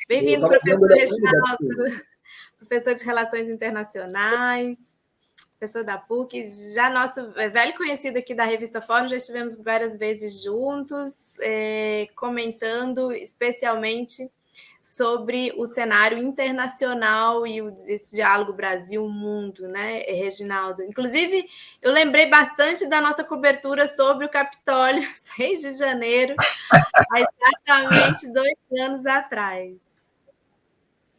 Eu Bem-vindo, estava vendo professor ele aqui, Reginaldo, professor de Relações Internacionais, professor da PUC, já nosso velho conhecido aqui da revista Fórum, já estivemos várias vezes juntos, comentando especialmente sobre o cenário internacional e esse diálogo Brasil-mundo, né, Reginaldo? Inclusive, eu lembrei bastante da nossa cobertura sobre o Capitólio, 6 de janeiro, há exatamente 2 anos atrás.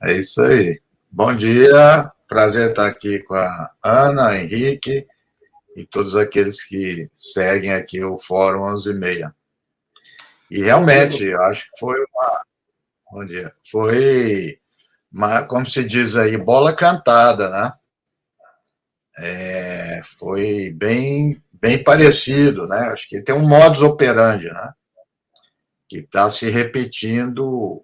É isso aí. Bom dia, prazer estar aqui com a Ana, Henrique e todos aqueles que seguem aqui o Fórum 11h30. E realmente, eu acho que foi uma... Bom dia. Foi, como se diz aí, bola cantada, né? Foi bem parecido, né? Acho que tem um modus operandi, né? Que está se repetindo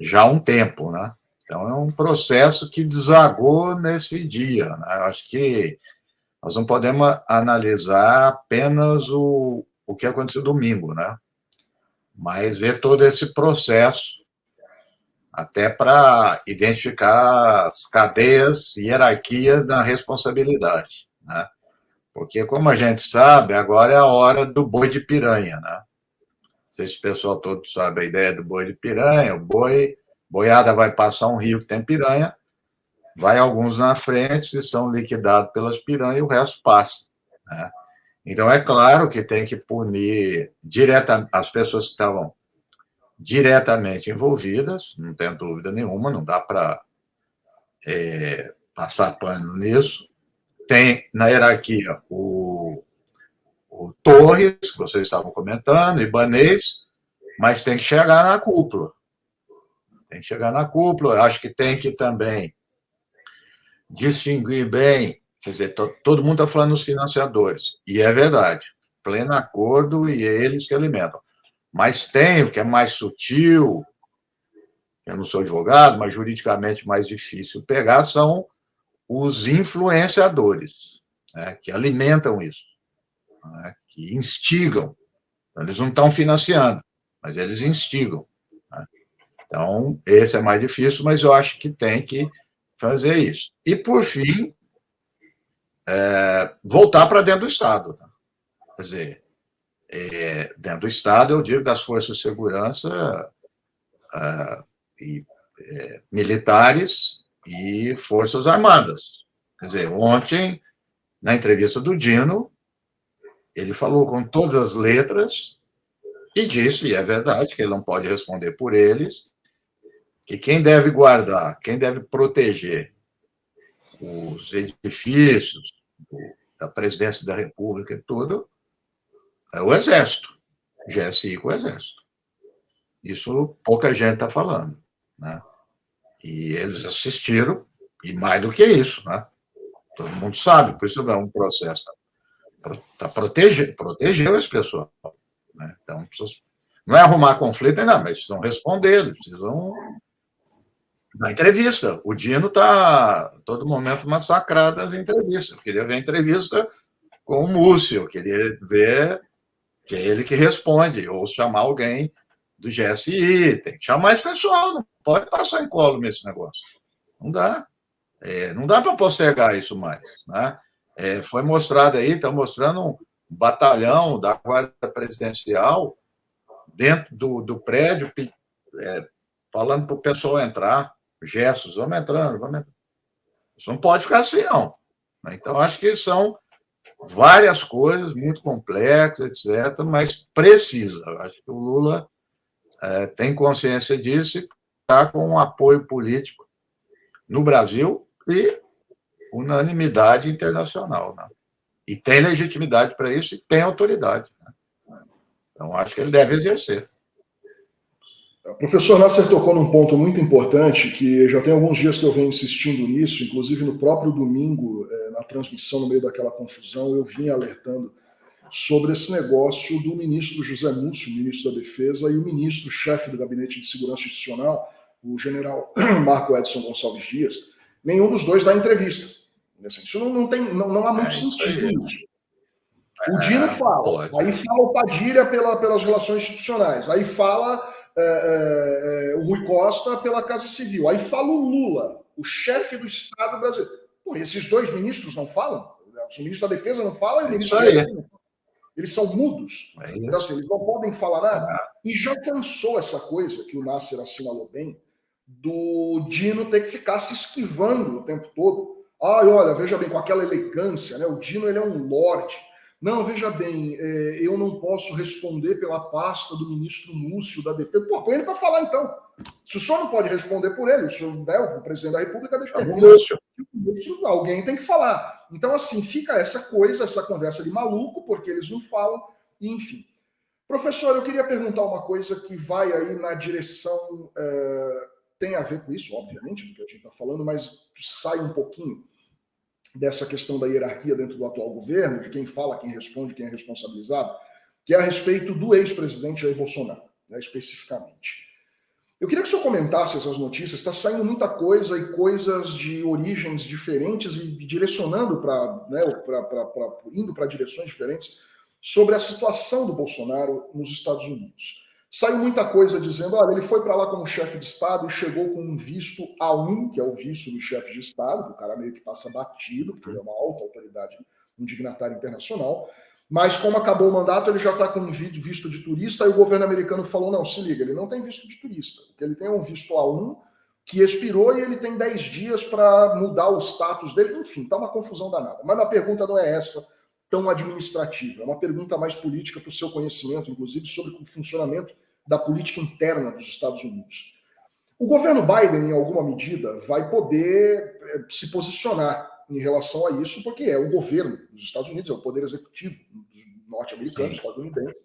já há um tempo, né? Então, é um processo que desagou nesse dia, né? Acho que nós não podemos analisar apenas o que aconteceu domingo, né? Mas ver todo esse processo, até para identificar as cadeias e hierarquias da responsabilidade, né? Porque, como a gente sabe, agora é a hora do boi de piranha, né? Não sei se o pessoal todo sabe a ideia do boi de piranha. O boiada vai passar um rio que tem piranha, vai alguns na frente e são liquidados pelas piranhas e o resto passa, né? Então, é claro que tem que punir as pessoas que estavam diretamente envolvidas, não tem dúvida nenhuma, não dá para passar pano nisso. Tem na hierarquia o Torres, que vocês estavam comentando, Ibanez, mas tem que chegar na cúpula. Tem que chegar na cúpula. Eu acho que tem que também distinguir bem, quer dizer, todo mundo está falando dos financiadores, e é verdade, pleno acordo, e é eles que alimentam. Mas tem o que é mais sutil, eu não sou advogado, mas juridicamente mais difícil pegar, são os influenciadores, né, que alimentam isso, né, que instigam. Eles não estão financiando, mas eles instigam, né? Então, esse é mais difícil, mas eu acho que tem que fazer isso. E, por fim, voltar para dentro do Estado, né? Quer dizer, dentro do Estado, eu digo das forças de segurança e militares e forças armadas. Quer dizer, ontem, na entrevista do Dino, ele falou com todas as letras e disse, e é verdade, que ele não pode responder por eles, que quem deve guardar, quem deve proteger os edifícios da presidência da República e tudo, é o Exército, o GSI com o Exército. Isso pouca gente está falando, né? E eles assistiram, e mais do que isso, né? Todo mundo sabe, por isso é um processo para proteger esse pessoal, né? Então, não é arrumar conflito, não, mas precisam responder, eles precisam dar entrevista. O Dino está, todo momento, massacrado nas entrevistas. Eu queria ver a entrevista com o Múcio, eu queria ver que é ele que responde, ou chamar alguém do GSI, tem que chamar esse pessoal, não pode passar incólume esse negócio. Não dá. Não dá para postergar isso mais, né? Foi mostrado aí, está mostrando um batalhão da Guarda Presidencial dentro do prédio, falando para o pessoal entrar, gestos, vamos entrando, vamos entrando. Isso não pode ficar assim, não. Então, acho que são várias coisas muito complexas, etc., mas precisa. Acho que o Lula tem consciência disso e está com um apoio político no Brasil e unanimidade internacional, né? E tem legitimidade para isso e tem autoridade, né? Então, acho que ele deve exercer. Professor Nasser tocou num ponto muito importante, que já tem alguns dias que eu venho insistindo nisso, inclusive no próprio domingo, na transmissão, no meio daquela confusão, eu vim alertando sobre esse negócio do ministro José Múcio, ministro da Defesa, e o ministro-chefe do Gabinete de Segurança Institucional, o general Marco Edson Gonçalves Dias. Nenhum dos dois dá entrevista. Isso não há muito sentido nisso. O Dino fala, aí fala o Padilha pelas relações institucionais, aí fala o Rui Costa pela Casa Civil. Aí fala o Lula, o chefe do Estado brasileiro. Pô, esses dois ministros não falam? O ministro da Defesa não fala e o ministro da Defesa não fala. Eles são mudos. Então, assim, eles não podem falar nada. E já cansou essa coisa, que o Nasser assinalou bem, do Dino ter que ficar se esquivando o tempo todo. Olha, veja bem, com aquela elegância, né? O Dino, ele é um lorde. Não, veja bem, eu não posso responder pela pasta do ministro Múcio da Defesa. Pô, põe ele para falar, então. Se o senhor não pode responder por ele, o senhor, né, o presidente da República determina. Alguém tem que falar. Então, assim, fica essa coisa, essa conversa de maluco, porque eles não falam, e enfim. Professor, eu queria perguntar uma coisa que vai aí na direção... tem a ver com isso, obviamente, do que a gente está falando, mas sai um pouquinho dessa questão da hierarquia dentro do atual governo, de quem fala, quem responde, quem é responsabilizado, que é a respeito do ex-presidente Jair Bolsonaro, né, especificamente. Eu queria que o senhor comentasse essas notícias. Está saindo muita coisa e coisas de origens diferentes e direcionando para, né, indo para direções diferentes sobre a situação do Bolsonaro nos Estados Unidos. Saiu muita coisa dizendo, olha, ele foi para lá como chefe de Estado e chegou com um visto A1, que é o visto do chefe de Estado, que o cara meio que passa batido, porque ele é uma alta autoridade, um dignatário internacional, mas como acabou o mandato, ele já está com um visto de turista, e o governo americano falou, não, se liga, ele não tem visto de turista, porque ele tem um visto A1 que expirou e ele tem 10 dias para mudar o status dele, enfim, está uma confusão danada. Mas a pergunta não é essa, tão administrativa. É uma pergunta mais política para o seu conhecimento, inclusive, sobre o funcionamento da política interna dos Estados Unidos. O governo Biden, em alguma medida, vai poder se posicionar em relação a isso, porque é o governo dos Estados Unidos, é o poder executivo norte-americano, estadunidense.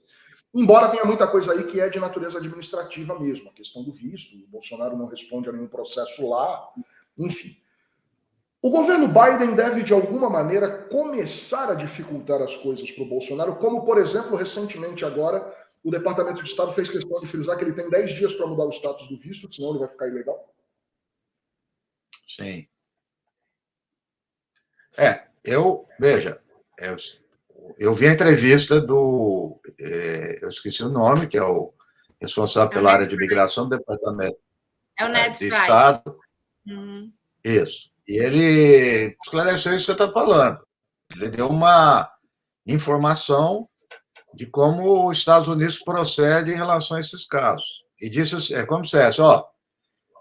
Embora tenha muita coisa aí que é de natureza administrativa mesmo, a questão do visto, o Bolsonaro não responde a nenhum processo lá, enfim. O governo Biden deve, de alguma maneira, começar a dificultar as coisas para o Bolsonaro, como, por exemplo, recentemente agora, o Departamento de Estado fez questão de frisar que ele tem 10 dias para mudar o status do visto, senão ele vai ficar ilegal? Sim. Veja, eu vi a entrevista do, eu esqueci o nome, que é o responsável pela área de imigração do Departamento de Estado. Isso. E ele esclareceu isso que você está falando. Ele deu uma informação de como os Estados Unidos procede em relação a esses casos. E disse, como se fosse,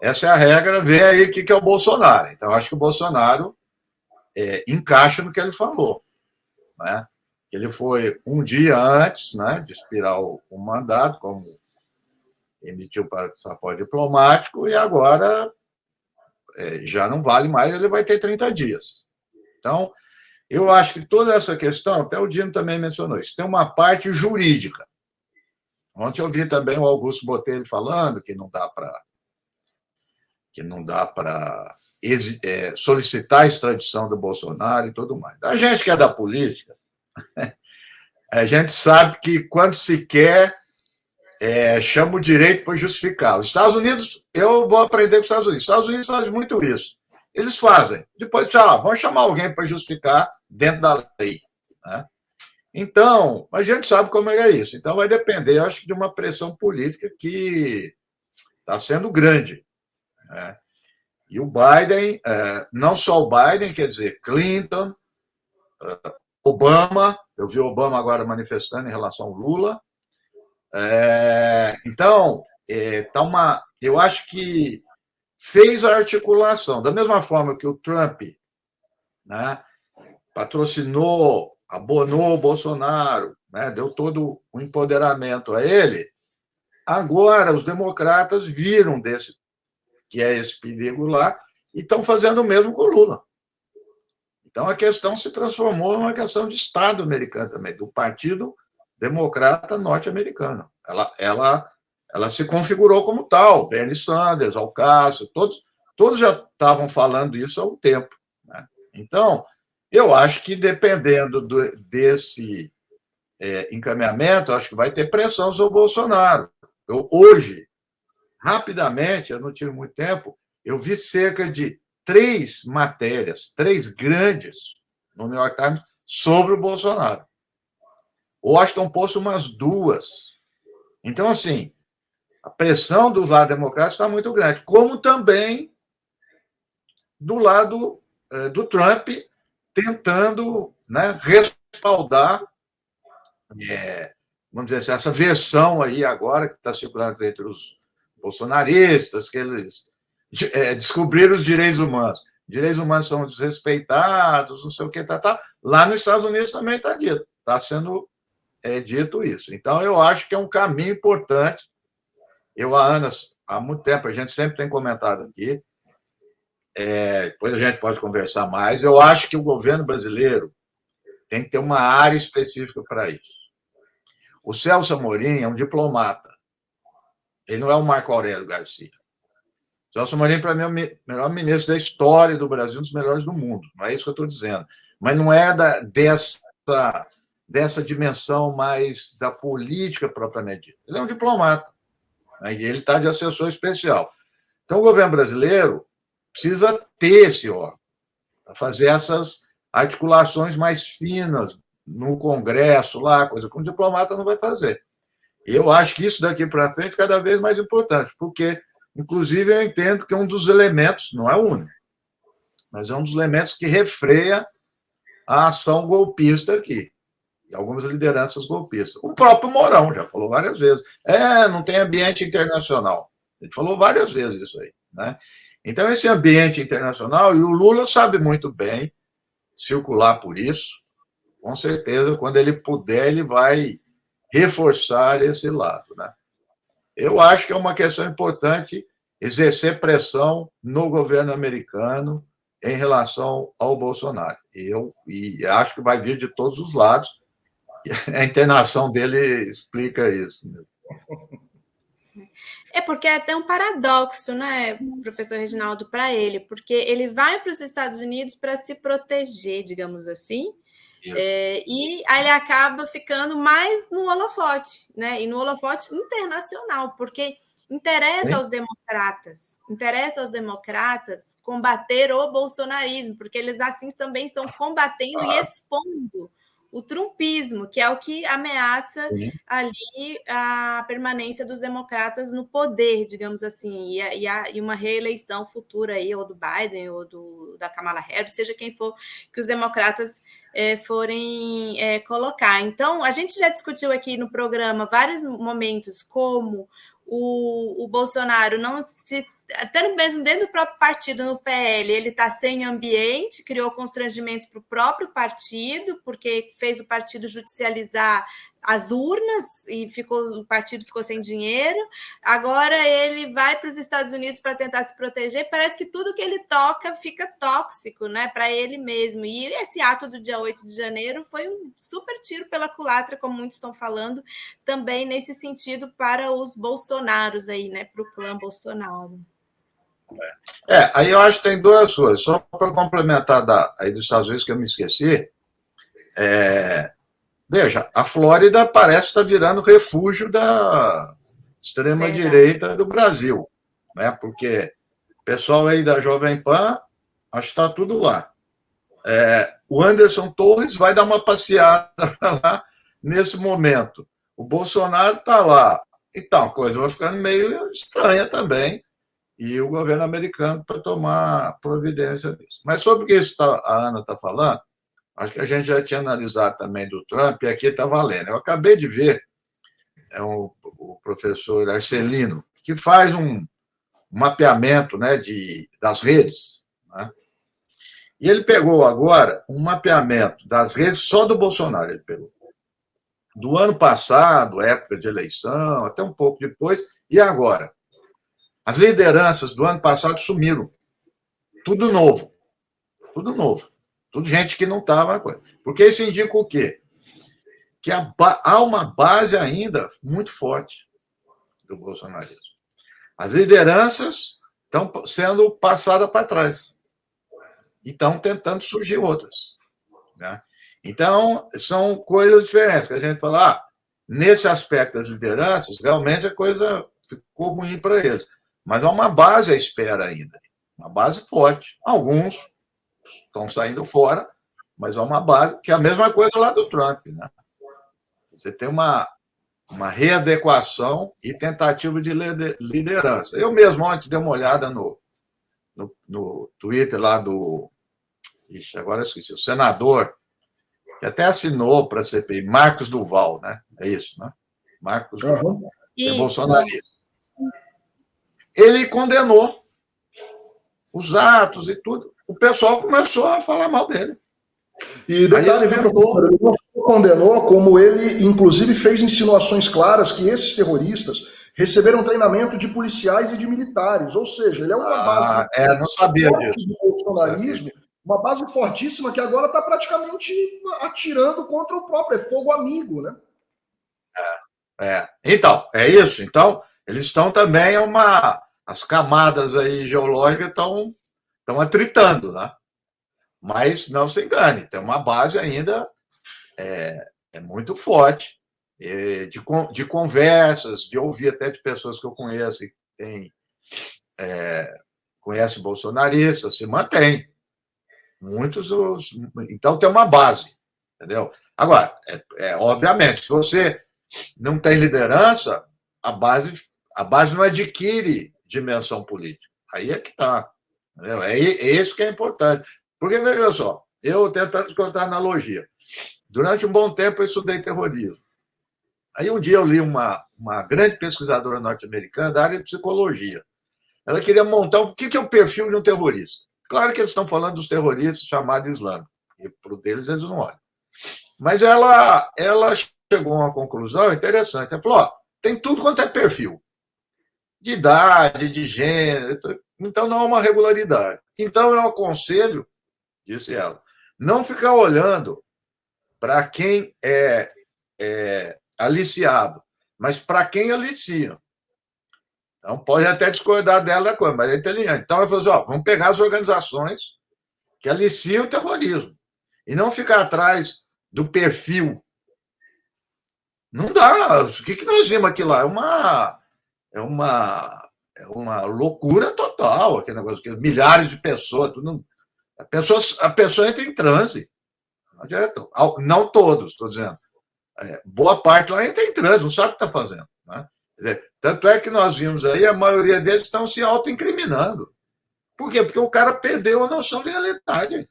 essa é a regra, vê aí o que é o Bolsonaro. Então, acho que o Bolsonaro encaixa no que ele falou. Né? Ele foi um dia antes, né, de expirar o mandato, como emitiu passaporte diplomático, e agora já não vale mais, ele vai ter 30 dias. Então, eu acho que toda essa questão, até o Dino também mencionou isso, tem uma parte jurídica. Ontem eu vi também o Augusto Botelho falando que não dá para solicitar a extradição do Bolsonaro e tudo mais. A gente que é da política, a gente sabe que quando se quer, chama o direito para justificar. Os Estados Unidos, eu vou aprender com os Estados Unidos. Os Estados Unidos fazem muito isso. Eles fazem. Depois, vamos chamar alguém para justificar dentro da lei. Né? Então, a gente sabe como é isso. Então, vai depender, eu acho, de uma pressão política que está sendo grande. Né? E o Biden, não só o Biden, quer dizer, Clinton, Obama, eu vi o Obama agora manifestando em relação ao Lula. Então, eu acho que fez a articulação, da mesma forma que o Trump, né, patrocinou, abonou o Bolsonaro, né, deu todo o empoderamento a ele. Agora, os democratas viram que é esse perigo lá e estão fazendo o mesmo com o Lula. Então, a questão se transformou numa questão de Estado americano também, do Partido Democrata norte-americano. Ela se configurou como tal. Bernie Sanders, Ocasio, todos já estavam falando isso há um tempo. Né? Então, eu acho que, dependendo desse encaminhamento, acho que vai ter pressão sobre o Bolsonaro. Hoje, rapidamente, eu não tive muito tempo, eu vi cerca de 3 matérias, 3 grandes, no New York Times, sobre o Bolsonaro. O Washington Post, umas 2. Então, assim, a pressão do lado democrático está muito grande, como também do lado do Trump, tentando, né, respaldar, vamos dizer assim, essa versão aí agora que está circulando entre os bolsonaristas, que eles descobriram os direitos humanos. Direitos humanos são desrespeitados, não sei o que, tá. Lá nos Estados Unidos também está dito, está sendo dito isso. Então, eu acho que é um caminho importante. Eu, a Ana, há muito tempo, a gente sempre tem comentado aqui, depois a gente pode conversar mais, eu acho que o governo brasileiro tem que ter uma área específica para isso. O Celso Amorim é um diplomata. Ele não é o Marco Aurélio Garcia. O Celso Amorim, para mim, é o melhor ministro da história do Brasil, um dos melhores do mundo. Não é isso que eu estou dizendo. Mas não é dessa dimensão mais da política propriamente dita. Ele é um diplomata. Né? E ele está de assessor especial. Então, o governo brasileiro precisa ter esse órgão para fazer essas articulações mais finas no Congresso, lá, coisa que um diplomata não vai fazer. E eu acho que isso daqui para frente é cada vez mais importante, porque, inclusive, eu entendo que é um dos elementos, não é o único, mas é um dos elementos que refreia a ação golpista aqui, e algumas lideranças golpistas. O próprio Mourão já falou várias vezes. Não tem ambiente internacional. Ele falou várias vezes isso aí, né? Então, esse ambiente internacional, e o Lula sabe muito bem circular por isso, com certeza, quando ele puder, ele vai reforçar esse lado, né? Eu acho que é uma questão importante exercer pressão no governo americano em relação ao Bolsonaro. E acho que vai vir de todos os lados. A internação dele explica isso. Porque é até um paradoxo, né, professor Reginaldo, para ele, porque ele vai para os Estados Unidos para se proteger, digamos assim, e aí ele acaba ficando mais no holofote, né, e no holofote internacional, porque interessa aos democratas combater o bolsonarismo, porque eles assim também estão combatendo e expondo o trumpismo, que é o que ameaça ali a permanência dos democratas no poder, digamos assim, e uma reeleição futura aí, ou do Biden, ou da Kamala Harris, seja quem for que os democratas forem colocar. Então, a gente já discutiu aqui no programa vários momentos como o Bolsonaro não se... Até mesmo dentro do próprio partido, no PL, ele está sem ambiente, criou constrangimentos para o próprio partido, porque fez o partido judicializar as urnas e o partido ficou sem dinheiro. Agora ele vai para os Estados Unidos para tentar se proteger. Parece que tudo que ele toca fica tóxico, né, para ele mesmo. E esse ato do dia 8 de janeiro foi um super tiro pela culatra, como muitos estão falando, também nesse sentido para os Bolsonaros aí, né, para o clã Bolsonaro. Aí eu acho que tem duas coisas. Só para complementar aí dos Estados Unidos, que eu me esqueci, veja, a Flórida parece estar virando refúgio da extrema-direita do Brasil, né? Porque o pessoal aí da Jovem Pan, acho que está tudo lá. O Anderson Torres vai dar uma passeada lá nesse momento. O Bolsonaro está lá. Então, a coisa vai ficando meio estranha também, e o governo americano para tomar providência disso. Mas sobre o que a Ana está falando, acho que a gente já tinha analisado também do Trump, e aqui está valendo. Eu acabei de ver o professor Arcelino, que faz um mapeamento, né, das redes, né? E ele pegou agora um mapeamento das redes só do Bolsonaro, ele pegou. Do ano passado, época de eleição, até um pouco depois, e agora. As lideranças do ano passado sumiram. Tudo novo. Tudo novo. Tudo gente que não estava na coisa. Porque isso indica o quê? Que há uma base ainda muito forte do bolsonarismo. As lideranças estão sendo passadas para trás. E estão tentando surgir outras. Né? Então, são coisas diferentes. Que a gente fala, nesse aspecto das lideranças, realmente a coisa ficou ruim para eles. Mas há uma base à espera ainda. Uma base forte. Alguns estão saindo fora, mas há uma base, que é a mesma coisa lá do Trump. Né? Você tem uma readequação e tentativa de liderança. Eu mesmo ontem dei uma olhada no Twitter lá do... Ixi, agora eu esqueci. O senador, que até assinou para a CPI, Marcos Duval, né? É isso, né? Marcos Duval. É bolsonarista. Ele condenou os atos e tudo. O pessoal começou a falar mal dele. E detalhe, ele não só condenou, como ele, inclusive, fez insinuações claras que esses terroristas receberam treinamento de policiais e de militares. Ou seja, ele é uma base não sabia disso. do bolsonarismo, uma base fortíssima que agora está praticamente atirando contra o próprio. É fogo amigo, né? Então, é isso. Então, eles estão também as camadas aí geológicas estão atritando, né? Mas não se engane, tem uma base ainda muito forte de conversas, de ouvir até de pessoas que eu conheço que conhecem bolsonaristas, se mantém. Então tem uma base, entendeu? Agora, obviamente, se você não tem liderança, a base não adquire dimensão política. Aí é que está. É isso que é importante. Porque, veja só, eu tentando encontrar analogia. Durante um bom tempo eu estudei terrorismo. Aí um dia eu li uma grande pesquisadora norte-americana da área de psicologia. Ela queria montar o que é o perfil de um terrorista. Claro que eles estão falando dos terroristas chamados islâmicos. E para o deles eles não olham. Mas ela chegou a uma conclusão interessante. Ela falou, tem tudo quanto é perfil. De idade, de gênero. Então não há uma regularidade. Então eu aconselho, disse ela, não ficar olhando para quem é aliciado, mas para quem alicia. Então, pode até discordar dela da coisa, mas é inteligente. Então, ela falou assim, vamos pegar as organizações que aliciam o terrorismo e não ficar atrás do perfil. Não dá. O que nós vimos aqui lá? É uma loucura total, aquele negócio, que milhares de pessoas, a pessoa entra em transe. Não todos, estou dizendo. Boa parte lá entra em transe, não sabe o que está fazendo. Né? Quer dizer, tanto é que nós vimos aí, a maioria deles estão se autoincriminando. Por quê? Porque o cara perdeu a noção de realidade.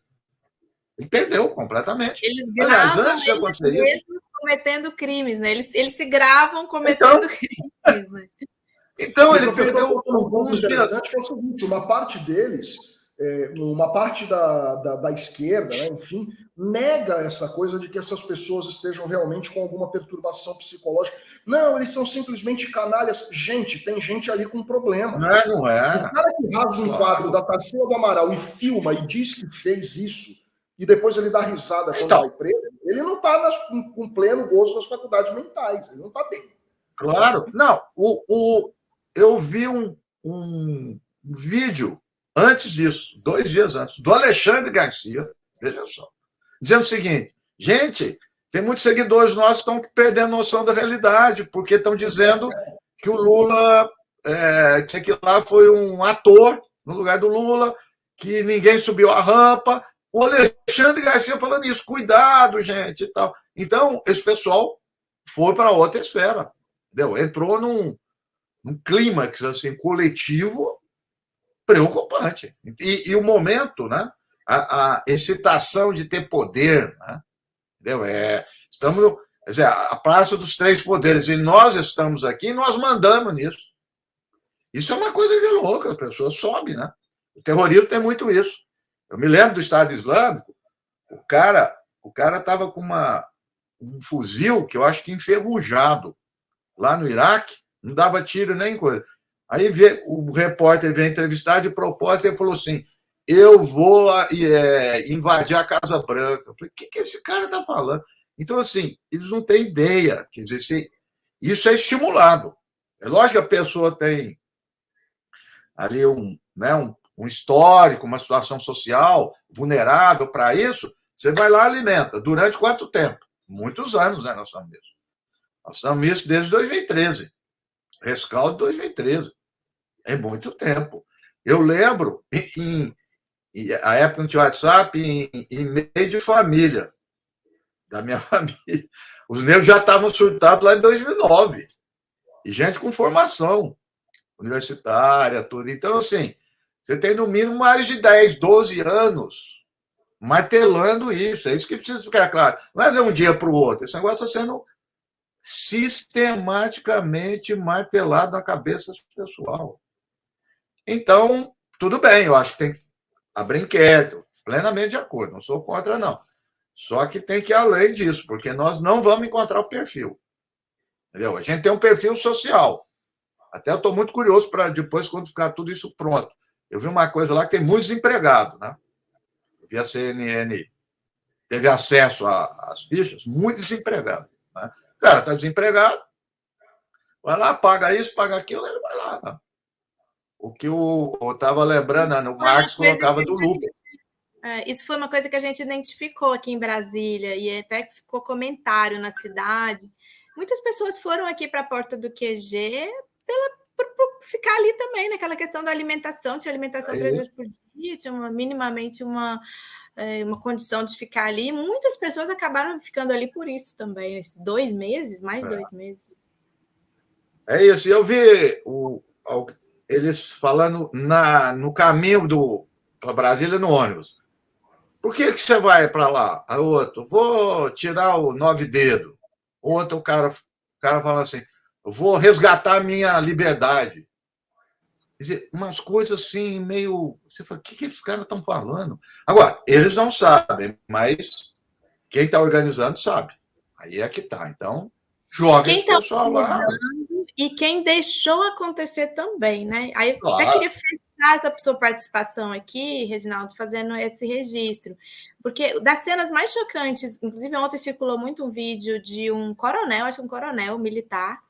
Ele perdeu completamente. Eles gravam antes de acontecer isso, cometendo crimes, né? Eles se gravam cometendo crimes, né? Então, ele perdeu alguns dias. É o seguinte, uma parte deles, uma parte da esquerda, né, enfim, nega essa coisa de que essas pessoas estejam realmente com alguma perturbação psicológica. Não, eles são simplesmente canalhas. Gente, tem gente ali com problema. Não é. O cara que rasga um quadro da Tarsila do Amaral e filma e diz que fez isso, e depois ele dá risada quando vai preso, ele não está com pleno gozo das faculdades mentais, ele não está bem. Claro. Não, eu vi um vídeo antes disso, 2 dias antes, do Alexandre Garcia, veja só, dizendo o seguinte, gente, tem muitos seguidores nossos que estão perdendo noção da realidade, porque estão dizendo que o Lula, que aquilo lá foi um ator no lugar do Lula, que ninguém subiu a rampa. O Alexandre Garcia falando isso, cuidado, gente, e tal. Então, esse pessoal foi para outra esfera, entendeu? Entrou num clímax assim, coletivo preocupante. E o momento, né? A excitação de ter poder, né? Entendeu? Estamos, quer dizer, a Praça dos Três Poderes, e nós estamos aqui e nós mandamos nisso. Isso é uma coisa de louca, as pessoas sobem, né? O terrorismo tem muito isso. Eu me lembro do Estado Islâmico, o cara estava com um fuzil que eu acho que enferrujado lá no Iraque, não dava tiro nem coisa. Aí o repórter veio entrevistar de propósito e falou assim, eu vou invadir a Casa Branca. Eu falei, o que esse cara está falando? Então, assim, eles não têm ideia. Quer dizer, isso é estimulado. É lógico que a pessoa tem ali um histórico, uma situação social vulnerável para isso, você vai lá e alimenta. Durante quanto tempo? Muitos anos, né, nós estamos nisso. Nós estamos nisso desde 2013. Rescaldo de 2013. É muito tempo. Eu lembro, a época não tinha WhatsApp, em meio de família, da minha família. Os negros já estavam surtados lá em 2009. E gente com formação universitária, tudo. Então, assim, você tem no mínimo mais de 10, 12 anos martelando isso. É isso que precisa ficar claro. Não é de um dia para o outro. Esse negócio está sendo sistematicamente martelado na cabeça do pessoal. Então, tudo bem, eu acho que tem que abrir inquérito, plenamente de acordo, não sou contra, não. Só que tem que ir além disso, porque nós não vamos encontrar o perfil. Entendeu? A gente tem um perfil social. Até eu estou muito curioso para depois, quando ficar tudo isso pronto. Eu vi uma coisa lá que tem muitos desempregados, né? Eu vi a CNN, teve acesso às fichas, muitos desempregados. Né? O cara está desempregado, vai lá, paga isso, paga aquilo, ele vai lá. Né? O que eu estava lembrando, o Marx colocava do lucro. Isso foi uma coisa que a gente identificou aqui em Brasília, e até ficou comentário na cidade. Muitas pessoas foram aqui para a porta do QG por ficar ali também, naquela questão da alimentação. Tinha alimentação 3 vezes por dia, tinha minimamente uma condição de ficar ali. Muitas pessoas acabaram ficando ali por isso também, esses 2 meses, mais 2 meses. É isso. E eu vi eles falando no caminho para Brasília no ônibus. Por que você vai para lá? Aí outro, vou tirar o 9 dedo. Outro, o cara fala assim, vou resgatar a minha liberdade. Quer dizer, umas coisas assim, meio... Você fala, o que esses caras estão falando? Agora, eles não sabem, mas quem está organizando sabe. Aí é que está. Então, joga esse pessoal lá. E quem deixou acontecer também, né? Aí eu até queria fechar essa sua participação aqui, Reginaldo, fazendo esse registro. Porque das cenas mais chocantes, inclusive ontem circulou muito um vídeo de um coronel, acho que um coronel militar,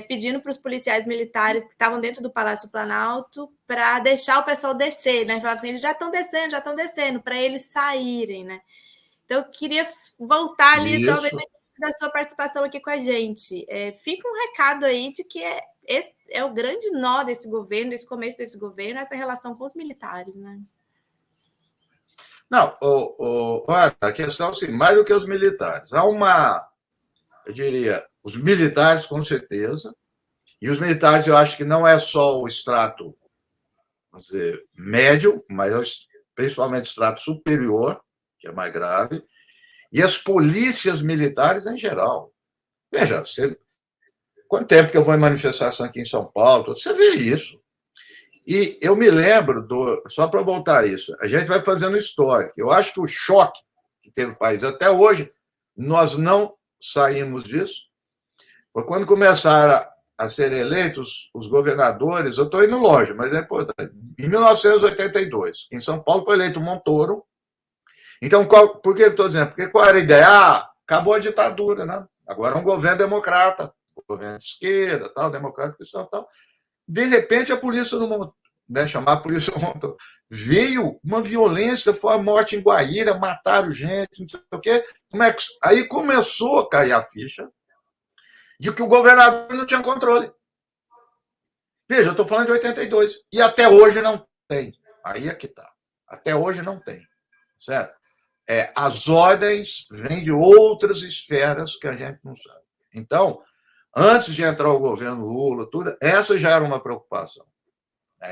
pedindo para os policiais militares que estavam dentro do Palácio Planalto para deixar o pessoal descer, né? Falava assim, eles já estão descendo, para eles saírem, né? Então, eu queria voltar ali, talvez, da sua participação aqui com a gente. Fica um recado aí de que esse é o grande nó desse governo, desse começo desse governo, essa relação com os militares, né? Não, a questão é assim, mais do que os militares. Há eu diria, os militares, com certeza, e os militares eu acho que não é só o extrato, vamos dizer, médio, mas principalmente o extrato superior, que é mais grave, e as polícias militares em geral. Veja, quanto tempo que eu vou em manifestação aqui em São Paulo, você vê isso. E eu me lembro, só para voltar a isso, a gente vai fazendo história. Eu acho que o choque que teve o país até hoje, nós não saímos disso. Foi quando começaram a ser eleitos os governadores, eu estou indo longe, mas é importante. Em 1982, em São Paulo foi eleito Montoro. Então, por que eu estou dizendo? Porque qual era a ideia? Acabou a ditadura, né? Agora é um governo democrata, um governo de esquerda, tal, democrático, cristão, tal. De repente, a polícia não montou, né? Chamar a polícia não montou. Veio uma violência, foi a morte em Guaíra, mataram gente, não sei o quê. Aí começou a cair a ficha de que o governador não tinha controle. Veja, eu estou falando de 82. E até hoje não tem. Aí é que está. Até hoje não tem. Certo? As ordens vêm de outras esferas que a gente não sabe. Então, antes de entrar o governo Lula, tudo, essa já era uma preocupação.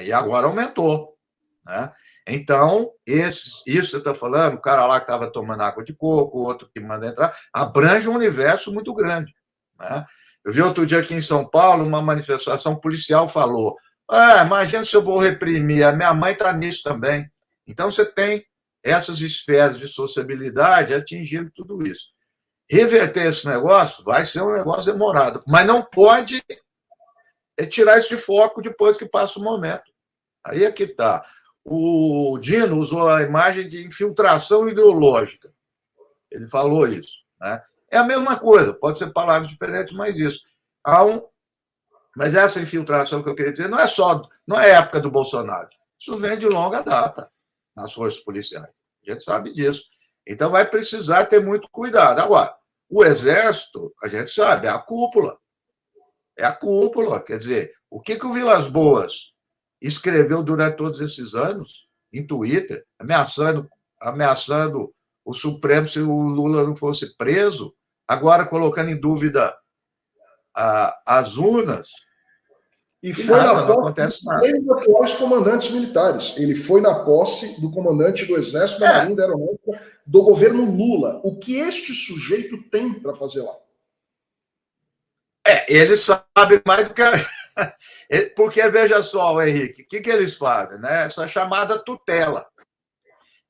E agora aumentou. Né? Então, isso que você está falando, o cara lá que estava tomando água de coco, o outro que manda entrar, abrange um universo muito grande. Né? Eu vi outro dia aqui em São Paulo uma manifestação policial falou, imagina se eu vou reprimir, a minha mãe está nisso também. Então, você tem essas esferas de sociabilidade atingindo tudo isso. Reverter esse negócio vai ser um negócio demorado, mas não pode tirar isso de foco depois que passa o momento. Aí é que está. O Dino usou a imagem de infiltração ideológica. Ele falou isso. Né? É a mesma coisa, pode ser palavras diferentes, mas isso. Mas essa infiltração que eu queria dizer não é época do Bolsonaro. Isso vem de longa data nas forças policiais. A gente sabe disso. Então, vai precisar ter muito cuidado. Agora, o Exército, a gente sabe, é a cúpula. É a cúpula. Quer dizer, o que o Vilas Boas escreveu durante todos esses anos em Twitter, ameaçando o Supremo se o Lula não fosse preso, agora colocando em dúvida as urnas. E foi nada, na não posse acontece nada. dos atuais comandantes militares. Ele foi na posse do comandante do Exército, da Marinha e da Aeronáutica do governo Lula. O que este sujeito tem para fazer lá? Ele sabe mais do que porque, veja só, Henrique, o que eles fazem? Né? Essa chamada tutela.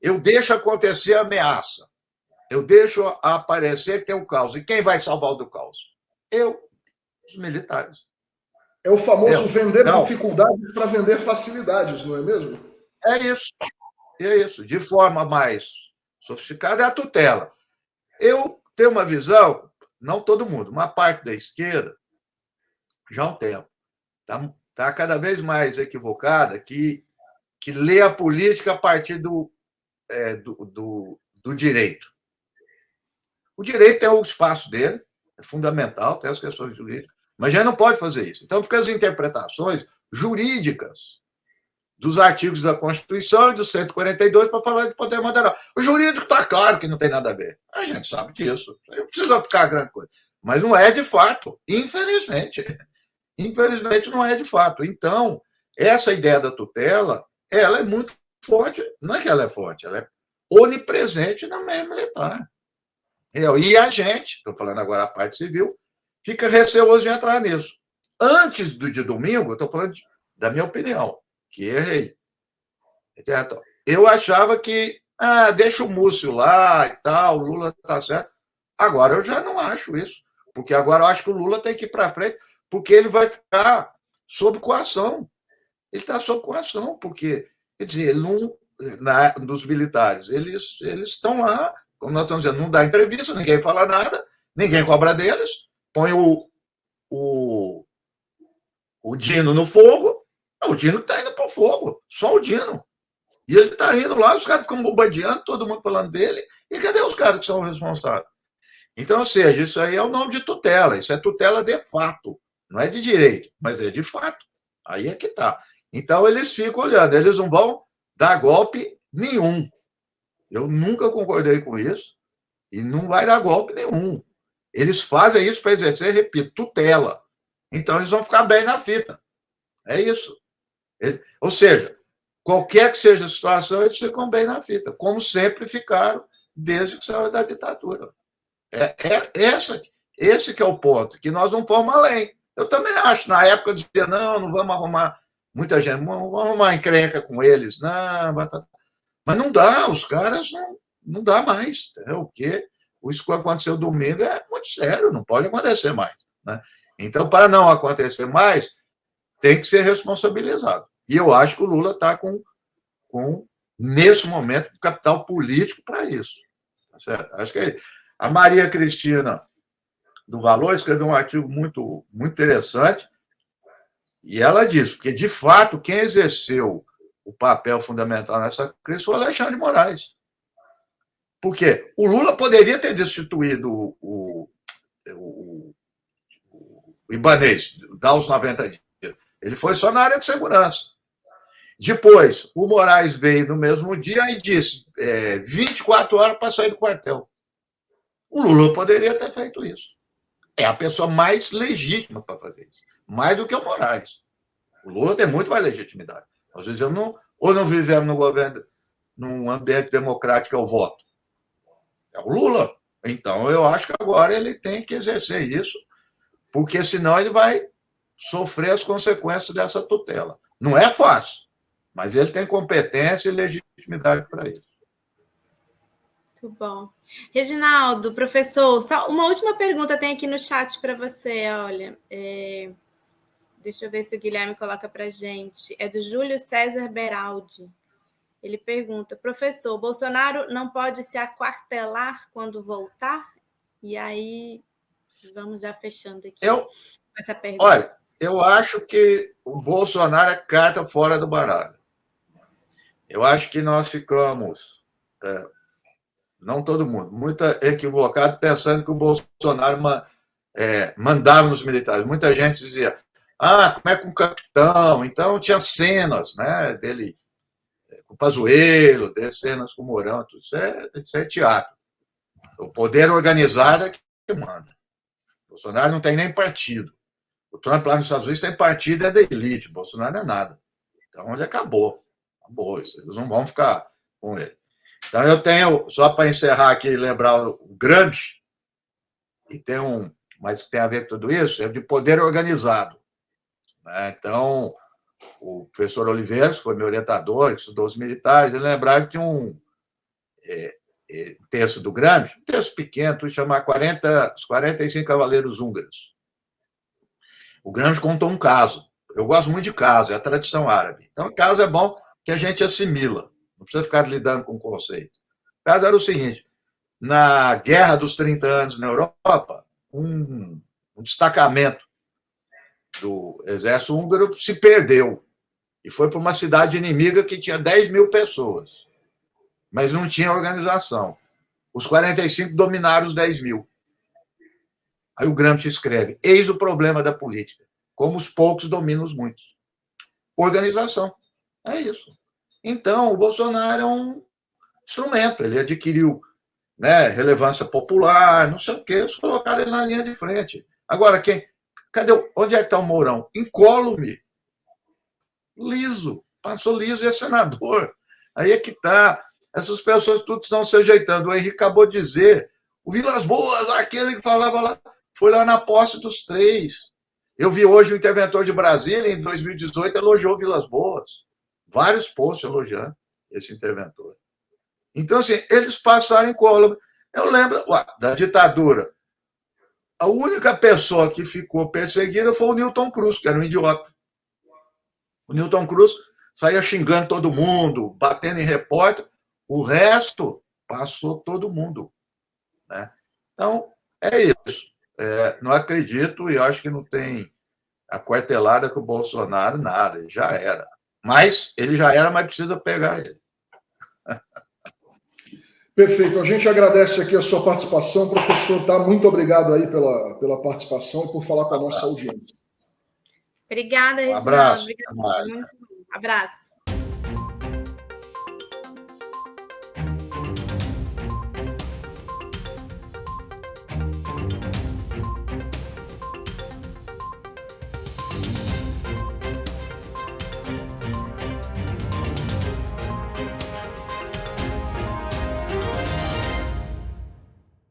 Eu deixo acontecer a ameaça. Eu deixo aparecer que tem um caos. E quem vai salvar o do caos? Eu, os militares. É o famoso vender dificuldades para vender facilidades, não é mesmo? É isso. De forma mais sofisticada é a tutela. Eu tenho uma visão, não todo mundo, uma parte da esquerda, já há um tempo, está cada vez mais equivocada, que lê a política a partir do direito. O direito tem o espaço dele, é fundamental, tem as questões jurídicas, mas já não pode fazer isso. Então, fica as interpretações jurídicas dos artigos da Constituição e do 142 para falar de poder moderado. O jurídico está claro que não tem nada a ver. A gente sabe disso. Não precisa ficar grande coisa. Mas não é de fato, infelizmente. Infelizmente, não é de fato. Então, essa ideia da tutela, ela é muito forte. Não é que ela é forte, ela é onipresente na meio militar. E a gente, estou falando agora a parte civil, fica receoso de entrar nisso. Antes de domingo, eu estou falando da minha opinião, que errei. Eu achava que deixa o Múcio lá e tal, o Lula está certo. Agora eu já não acho isso, porque agora eu acho que o Lula tem que ir para frente, porque ele vai ficar sob coação. Ele está sob coação, porque, quer dizer, ele não, dos militares, eles estão lá, como nós estamos dizendo, não dá entrevista, ninguém fala nada, ninguém cobra deles, põe o Dino no fogo, o Dino está indo para o fogo, só o Dino. E ele está indo lá, os caras ficam bombardeando, todo mundo falando dele, e cadê os caras que são responsáveis? Então, ou seja, isso aí é o nome de tutela, isso é tutela de fato, não é de direito, mas é de fato. Aí é que está. Então, eles ficam olhando, eles não vão dar golpe nenhum. Eu nunca concordei com isso, e não vai dar golpe nenhum. Eles fazem isso para exercer, repito, tutela. Então, eles vão ficar bem na fita. É isso. Ou seja, qualquer que seja a situação, eles ficam bem na fita, como sempre ficaram desde que saiu da ditadura. Esse que é o ponto, que nós não fomos além. Eu também acho, na época, eu dizia, não vamos arrumar, muita gente, vamos arrumar encrenca com eles, não, mas não dá, os caras não dá mais, entendeu? Porque isso que aconteceu domingo é muito sério, não pode acontecer mais. Né? Então, para não acontecer mais, tem que ser responsabilizado. E eu acho que o Lula está com, nesse momento, capital político para isso. Tá certo? Acho que a Maria Cristina do Valor escreveu um artigo muito, muito interessante, e ela diz, porque, de fato, quem exerceu o papel fundamental nessa crise foi o Alexandre de Moraes. Por quê? O Lula poderia ter destituído o Ibanez, dar os 90 dias. Ele foi só na área de segurança. Depois, o Moraes veio no mesmo dia e disse 24 horas para sair do quartel. O Lula poderia ter feito isso. É a pessoa mais legítima para fazer isso. Mais do que o Moraes. O Lula tem muito mais legitimidade. Às vezes ou não vivemos no governo, num ambiente democrático, eu voto. É o Lula. Então, eu acho que agora ele tem que exercer isso, porque senão ele vai sofrer as consequências dessa tutela. Não é fácil, mas ele tem competência e legitimidade para isso. Muito bom. Reginaldo, professor, só uma última pergunta tem aqui no chat para você, olha. Deixa eu ver se o Guilherme coloca para a gente. É do Júlio César Beraldi. Ele pergunta, professor, Bolsonaro não pode se aquartelar quando voltar? E aí, vamos já fechando aqui essa pergunta. Olha, eu acho que o Bolsonaro é carta fora do baralho. Eu acho que nós ficamos, não todo mundo, muito equivocado, pensando que o Bolsonaro mandava nos militares. Muita gente dizia, como é que um capitão? Então, tinha cenas, né, dele com o Pazuello, cenas com o Mourão, tudo isso é teatro. O poder organizado é manda. O Bolsonaro não tem nem partido. O Trump lá nos Estados Unidos tem partido, é da elite. O Bolsonaro não é nada. Então, ele acabou. Acabou isso. Eles não vão ficar com ele. Então, eu tenho, só para encerrar aqui e lembrar o Gramsci, e tem mas que tem a ver com tudo isso, é de poder organizado. Né? Então, o professor Oliveiros foi meu orientador, estudou os militares, ele lembrava que um texto do Gramsci, um texto pequeno, chamar os 45 Cavaleiros Húngaros. O Gramsci contou um caso. Eu gosto muito de caso, é a tradição árabe. Então, caso é bom que a gente assimila, não precisa ficar lidando com o conceito. O caso era o seguinte: na Guerra dos 30 Anos na Europa, um destacamento do exército húngaro se perdeu e foi para uma cidade inimiga que tinha 10 mil pessoas, mas não tinha organização. Os 45 dominaram os 10 mil. Aí o Gramsci escreve: eis o problema da política, como os poucos dominam os muitos. Organização. É isso. Então, o Bolsonaro é um instrumento, ele adquiriu, né, relevância popular, não sei o quê, eles colocaram ele na linha de frente. Agora, onde é que está o Mourão? Incólume. Liso. Passou liso e é senador. Aí é que está. Essas pessoas tudo estão se ajeitando. O Henrique acabou de dizer, o Vilas Boas, aquele que falava lá, foi lá na posse dos 3. Eu vi hoje o Interventor de Brasília, em 2018, elogiou Vilas Boas. Vários posts elogiando esse interventor. Então, assim, eles passaram incólume. Eu lembro da ditadura. A única pessoa que ficou perseguida foi o Newton Cruz, que era um idiota. O Newton Cruz saía xingando todo mundo, batendo em repórter. O resto passou todo mundo. Né? Então, é isso. Não acredito e acho que não tem a quartelada com o Bolsonaro, nada. Ele já era. Mas ele já era, mas precisa pegar ele. Perfeito. A gente agradece aqui a sua participação, professor. Tá? Muito obrigado aí pela participação e por falar com a nossa audiência. Obrigada, Reginaldo. Um abraço. Obrigada. Muito bom. Abraço.